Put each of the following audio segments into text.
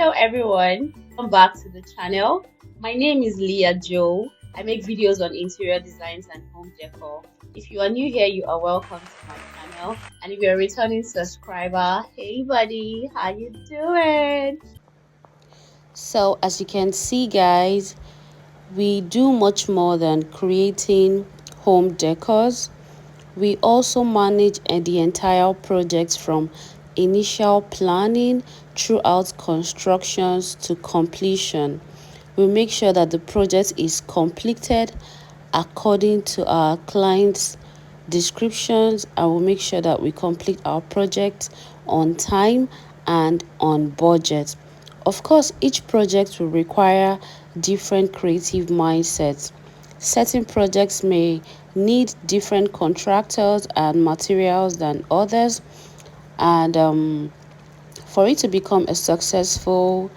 Hello everyone, welcome back to the channel. My name is Leah Joe. I make videos on interior designs and home decor. If you are new here, you are welcome to my channel. And if you're a returning subscriber, hey buddy, how you doing? So as you can see guys, we do much more than creating home decors. We also manage the entire project from initial planning throughout constructions to completion. We make sure that the project is completed according to our clients' descriptions, and we'll make sure that we complete our project on time and on budget. Of course, each project will require different creative mindsets. Certain projects may need different contractors and materials than others, and for it to become a successful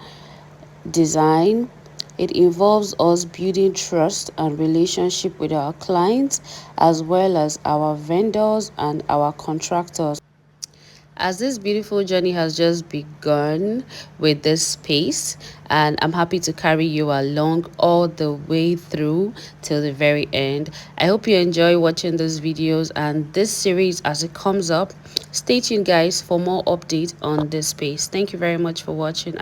design, it involves us building trust and relationship with our clients as well as our vendors and our contractors. As this beautiful journey has just begun with this space, and I'm happy to carry you along all the way through till the very end. I hope you enjoy watching these videos and this series as it comes up. Stay tuned guys for more updates on this space. Thank you very much for watching.